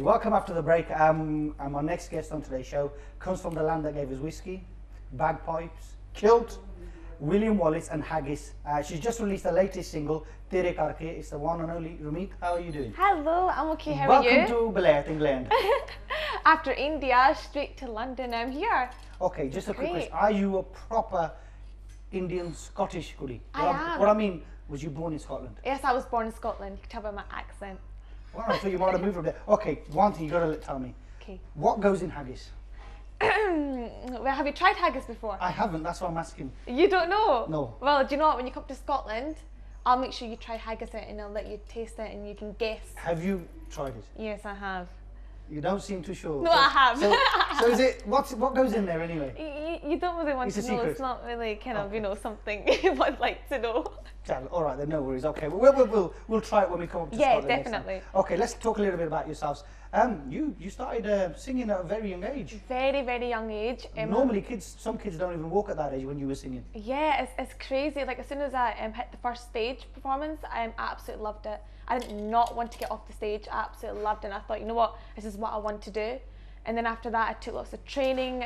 welcome after the break. And my next guest on today's show comes from the land that gave us whiskey, bagpipes, kilt, William Wallace and haggis. She's just released her latest single, Tere Karke. It's the one and only Rameet. How are you doing? Hello, I'm okay. How are you? Welcome to Belair, England. After India, straight to London, I'm here. Okay, just a quick question. Are you a proper Indian Scottish goodie? I am. What I mean, was you born in Scotland? Yes, I was born in Scotland. You can tell by my accent. Well, I thought you might have moved from there. Okay, one thing you got to tell me. Okay. What goes in haggis? Well, have you tried haggis before? I haven't, that's why I'm asking. You don't know? No. Well, do you know what? When you come to Scotland, I'll make sure you try haggis and I'll let you taste it and you can guess. Have you tried it? Yes, I have. You don't seem too sure. No, I have. So is it, what goes in there anyway? You don't really want It's to a know. secret. It's not really kind of, you know, something I'd like to know. All right, then no worries. Okay, well, we'll try it when we come up to Scotland next time. Definitely. Okay, let's talk a little bit about yourselves. You started singing at a very young age. Very, very young age. Normally, some kids don't even walk at that age when you were singing. Yeah, it's crazy. Like as soon as I hit the first stage performance, I absolutely loved it. I did not want to get off the stage. I absolutely loved it. And I thought, you know what, this is what I want to do. And then after that, I took lots of training.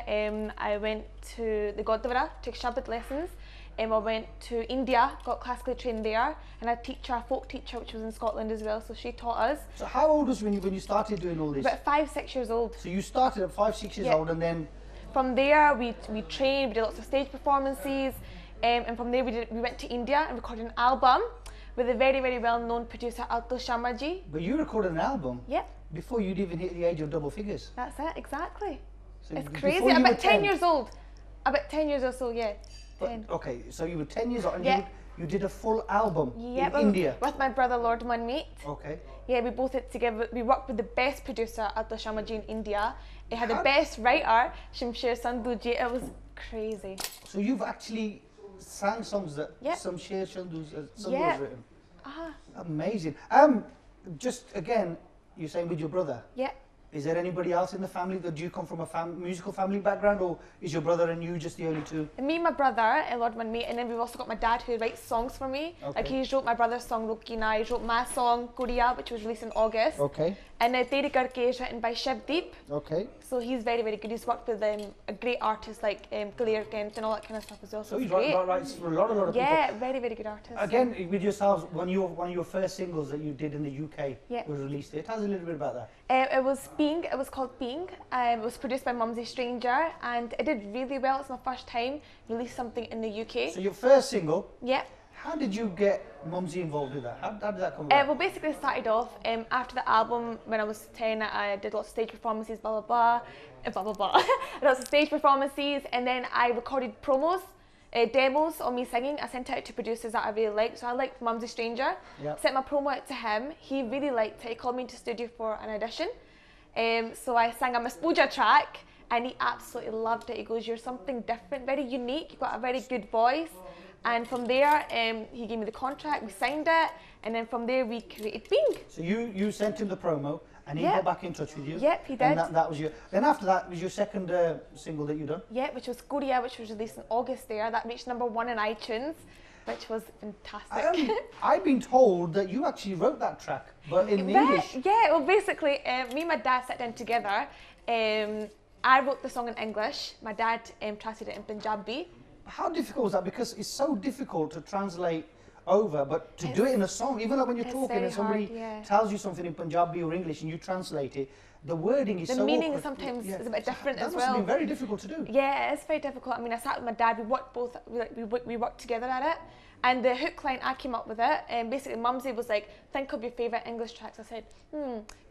I went to the Gurdwara, took Shabad lessons. I went to India, got classically trained there, and I teacher, a folk teacher, which was in Scotland as well, so she taught us. So how old was you when you started doing all this? About 5, 6 years old. So you started at 5, 6 years old, and then? From there, we trained, we did lots of stage performances, and from there we went to India and recorded an album with a very, very well-known producer, Atul Sharmaji. But you recorded an album? Yep. Before you'd even hit the age of double figures? That's it, exactly. So it's crazy. About 10 years old. About 10 years or so, yeah. Okay, so you were 10 years old and you did a full album in India? With my brother Lord Rameet. Okay. Yeah, we both did together. We worked with the best producer, Atul Sharmaji in India. He had the best writer, Shamsher Sandhuji. It was crazy. So you've actually sang songs that Shamsher Sandhu's song was written? Amazing. Just again, you're saying with your brother? Yeah. Is there anybody else in the family? Do you come from a musical family background, or is your brother and you just the only two? Me and my brother, Lord Rameet, and then we've also got my dad who writes songs for me. Okay. Like he wrote my brother's song Rokina, he wrote my song Kuriya, which was released in August. Okay. And Tere Karke is written by Shivdeep. Okay. So he's very, very good. He's worked with a great artists like Claire Kent and all that kind of stuff as well. So he's writes for a lot of people. Yeah, very, very good artists. Again, with yourselves, one of your first singles that you did in the UK was released here. Tell us a little bit about that. It was Ping. It was called Ping. It was produced by Mumsy Stranger, and it did really well. It's my first time released something in the UK. So your first single. Yeah. How did you get Mumsy involved with that? How did that come about? Well, basically, it started off after the album when I was 10. I did lots of stage performances, blah blah blah, blah blah blah. Lots of stage performances, and then I recorded promos. Demos on me singing. I sent it out to producers that I really liked. So I liked Mumsy Stranger. Yep. Sent my promo out to him. He really liked it. He called me into studio for an audition. So I sang a Miss Boja track and he absolutely loved it. He goes, "You're something different, very unique. You've got a very good voice." And from there, he gave me the contract. We signed it, and then from there we created Ping. So you sent him the promo. And he got back in touch with you? Yep, he did. And that was your... Then after that was your second single that you done? Yeah, which was Kuriya, which was released in August there. That reached #1 in iTunes, which was fantastic. I've been told that you actually wrote that track, but in English. Yeah, well basically, me and my dad sat down together. I wrote the song in English. My dad translated it in Punjabi. How difficult was that? Because it's so difficult to translate over, but to do it in a song, even like when you're talking and somebody tells you something in Punjabi or English and you translate it, the wording is so The meaning awkward. sometimes is a bit different as well. That must have been very difficult to do. Yeah, it's very difficult. I mean, I sat with my dad, we worked together at it, and the hook line, I came up with it, and basically Mumsy was like, think of your favourite English tracks. I said,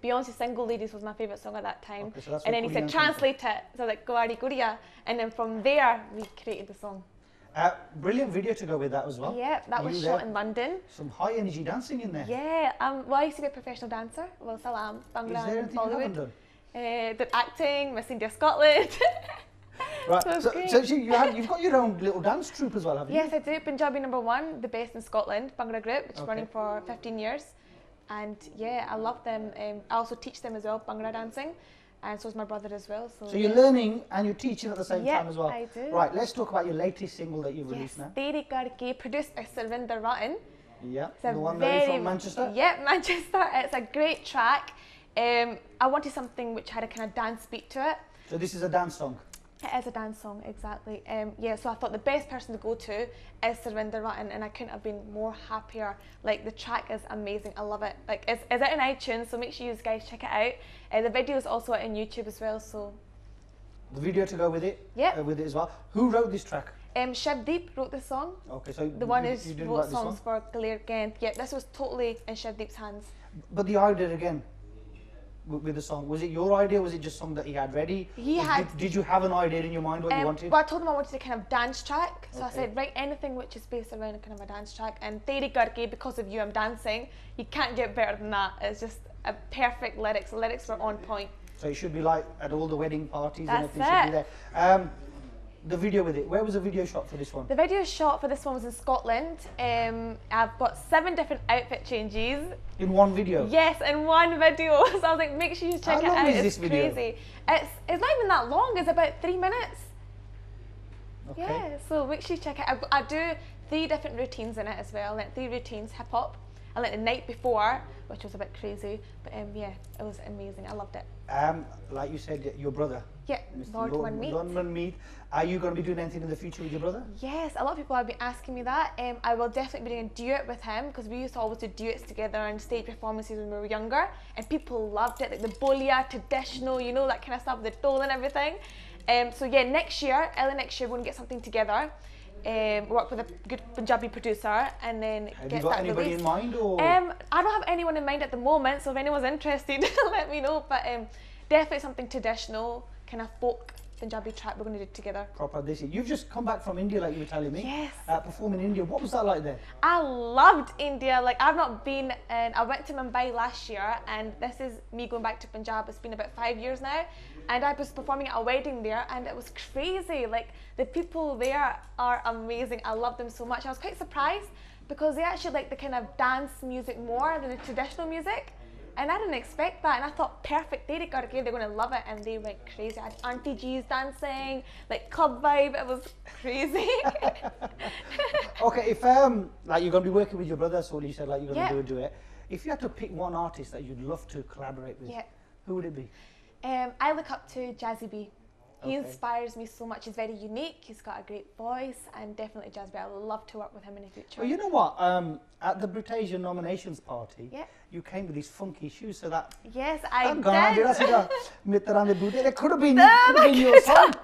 Beyonce's Single Ladies was my favourite song at that time. Okay, so that's and then he said, translate it. So like, Gowari Guriya, and then from there, we created the song. Brilliant video to go with that as well. Yeah, that was shot in London. Some high energy dancing in there. Yeah, well I used to be a professional dancer. Well, still am. Bhangra Is there anything you haven't done? Did acting, Miss India Scotland. Right, so you've got your own little dance troupe as well, haven't you? Yes, I do. Punjabi #1, the best in Scotland, Bhangra group, which is running for 15 years. And yeah, I love them. I also teach them as well, Bhangra dancing. And so is my brother as well. So you're learning and you're teaching at the same time as well? I do. Right, let's talk about your latest single that you've released now. Tere Karke, produced by Sarvinder Rattan. Yeah, the one from Manchester? Yeah, Manchester. It's a great track. I wanted something which had a kind of dance beat to it. So this is a dance song? It is a dance song, exactly. Yeah, so I thought the best person to go to is Sarvinder Rattan, and I couldn't have been more happier. Like, the track is amazing, I love it. Like, it's out on iTunes, so make sure you guys check it out. The video is also out on YouTube as well, so. The video to go with it? Yeah. With it as well. Who wrote this track? Shivdeep wrote this song. Okay, so the one you who didn't wrote write this songs song? for Galir Gent. Yeah, this was totally in Shivdeep's hands. But the idea again, with the song, was it your idea? Was it just something that he had ready? Did you have an idea in your mind what you wanted? Well, I told him I wanted a kind of dance track, so Okay. I said, write anything which is based around a kind of a dance track. And Tere Garke, because of you, I'm dancing. You can't get better than that. It's just a perfect lyrics. The lyrics were on point. So it should be like at all the wedding parties That's and everything should be there. The video with it, where was the video shot for this one? The video shot for this one was in Scotland. I've got 7 different outfit changes. In one video? Yes, in one video. So I was like, make sure you check it out. How long is It's this video? crazy. It's not even that long. It's about 3 minutes. Okay. Yeah, so make sure you check it out. I do 3 different routines in it as well. Like 3 routines, hip hop. I like the night before, which was a bit crazy, but yeah, it was amazing. I loved it. Like you said, your brother. Yeah, Lord Rameet. Rameet. Are you going to be doing anything in the future with your brother? Yes, a lot of people have been asking me that. I will definitely be doing a duet with him, because we used to always do duets together and stage performances when we were younger, and people loved it, like the bolia, traditional, you know, that kind of stuff, the dole and everything. So yeah, next year, early next year, we're going to get something together. Work with a good Punjabi producer, and then Have get you got that anybody released. in mind, or? I don't have anyone in mind at the moment, so if anyone's interested, let me know. But definitely something traditional, kind of folk Punjabi track we're going to do together. Proper this year. You've just come back from India, like you were telling me. Yes. Performing in India. What was that like there? I loved India. Like, I've not been, I went to Mumbai last year, and this is me going back to Punjab. It's been about 5 years now, and I was performing at a wedding there, and it was crazy. Like, the people there are amazing. I love them so much. I was quite surprised because they actually like the kind of dance music more than the traditional music. And I didn't expect that, and I thought, perfect, they're going to love it, and they went crazy. I had Auntie G's dancing, like club vibe, it was crazy. Okay, if like you're going to be working with your brother, so you said like you're going to do a duet. If you had to pick one artist that you'd love to collaborate with, who would it be? I look up to Jazzy B. He Okay. inspires me so much. He's very unique. He's got a great voice, and definitely Jazzy B. I would love to work with him in the future. Well, you know what? At the BritAsia nominations party, Yeah. you came with these funky shoes, so that. Yes, I did. It could have been your song.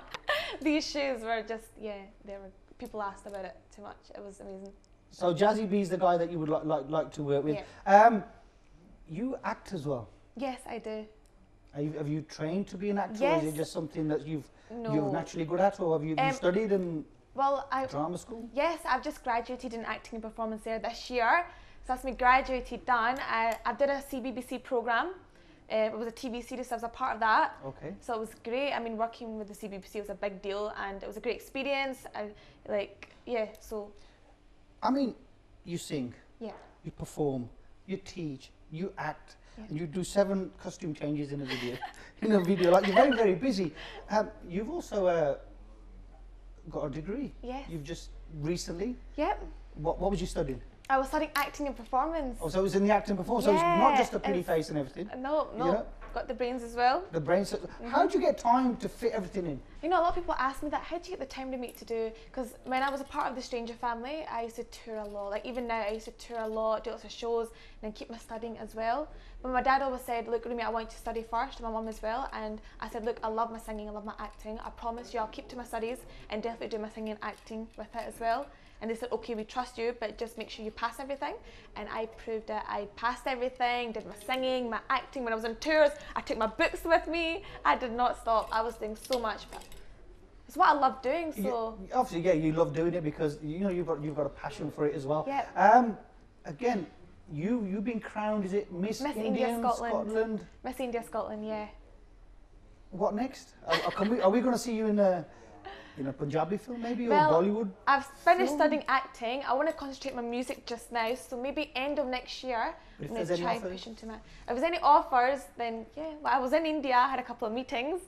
These shoes were just, they were. People asked about it too much. It was amazing. So Jazzy B is the guy that you would like to work with. Yeah. You act as well. Yes, I do. Have you trained to be an actor, or Yes. is it just something that you're No. naturally good at, or have you studied in Well, drama school? Yes, I've just graduated in acting and performance there this year. So that's me graduated done. I did a CBBC programme. It was a TV series, so I was a part of that. Okay. So it was great. I mean, working with the CBBC was a big deal, and it was a great experience. So. I mean, you sing, Yeah. you perform, you teach, you act, and you do 7 costume changes in a video. Like, you're very, very busy. You've also got a degree. Yes. You've just recently. Yep. What was you studying? I was studying acting and performance. Oh, so it was in the acting before. So it's not just a pretty face and everything. No, You know? got the brains as well. The brain. How do you get time to fit everything in? You know, a lot of people ask me that, how do you get the time to meet to do? Because when I was a part of the Stranger family, I used to tour a lot. Like, even now, I used to tour a lot, do lots of shows, and then keep my studying as well. But my dad always said, look, Rameet, I want you to study first, and my mum as well. And I said, look, I love my singing, I love my acting. I promise you I'll keep to my studies and definitely do my singing and acting with it as well. And they said, okay, we trust you, but just make sure you pass everything. And I proved it. I passed everything, did my singing, my acting. When I was on tours, I took my books with me. I did not stop. I was doing so much. But it's what I love doing, so. Obviously, yeah, you love doing it because, you know, you've got a passion for it as well. Yeah. Again, you've been crowned, is it Miss India Scotland? Miss India Scotland, yeah. What next? Are we going to see you in a Punjabi film maybe, or Well, Bollywood? I've finished film? studying acting. I want to concentrate on my music just now, so maybe end of next year. If I'm there's going to any try and offers? push into my. If there's any offers, then yeah. Well, I was in India, I had a couple of meetings,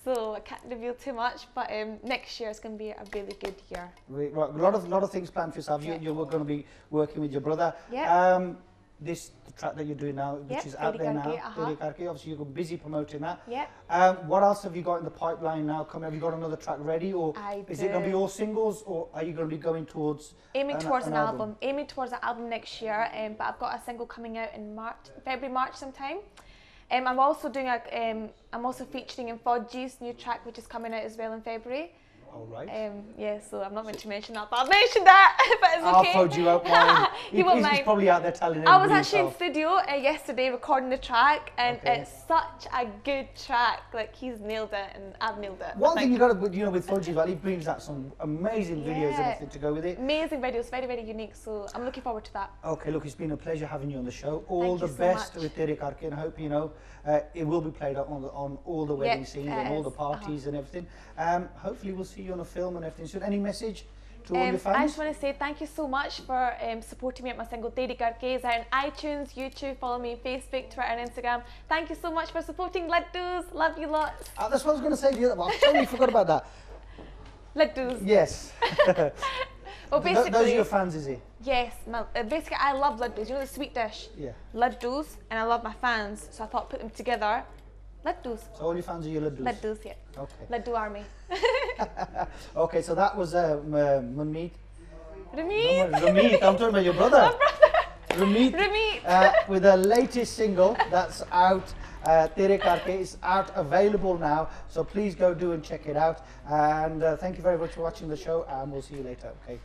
so I can't reveal too much. But next year is going to be a really good year. Right, a lot of things planned for yourself. Yeah. You're going to be working with your brother. Yeah. this track that you're doing now, which Yep, is out there now, Tere Karke. Obviously, you're busy promoting that. Yep. What else have you got in the pipeline now? Have you got another track ready, or is it going to be all singles, or are you going to be going towards aiming towards an album? Aiming towards an album next year. But I've got a single coming out in February, March sometime. I'm also doing I'm also featuring in Fodgy's new track, which is coming out as well in February. All right. Yeah, so I'm not meant to mention that, but I've mentioned that. But it's okay. I'll Fodge you out mine. You won't mind. He's probably out there telling everybody. I was actually in studio yesterday recording the track, and it's such a good track. Like, he's nailed it, and I've nailed it. One thing you got to, with Fodgy, well, he brings out some amazing videos and everything to go with it. Amazing videos, very, very unique. So I'm looking forward to that. Okay, look, it's been a pleasure having you on the show. All the best with Tere Karke, and I hope it will be played on all the wedding scenes and all the parties and everything. Hopefully, we'll see you on a film and everything soon. Any message to all your fans? I just want to say thank you so much for supporting me at my single Tere Karke. It's out on iTunes, YouTube, follow me on Facebook, Twitter and Instagram. Thank you so much for supporting Laddus. Love you lots. That's what I was going to say to you. I totally forgot about that. Laddus. Yes. Well, basically, those are your fans, is it? Yes. Basically, I love laddus. You know the sweet dish? Yeah. Laddus, and I love my fans, so I thought put them together. Laddus. So all your fans are your laddus? Laddus, yeah. Okay. Laddu army. Okay, so that was Rameet. Rameet. I'm talking about your brother. Rameet. With the latest single that's out. Tere Karke is out, available now, so please go do and check it out. And thank you very much for watching the show, and we'll see you later. Okay.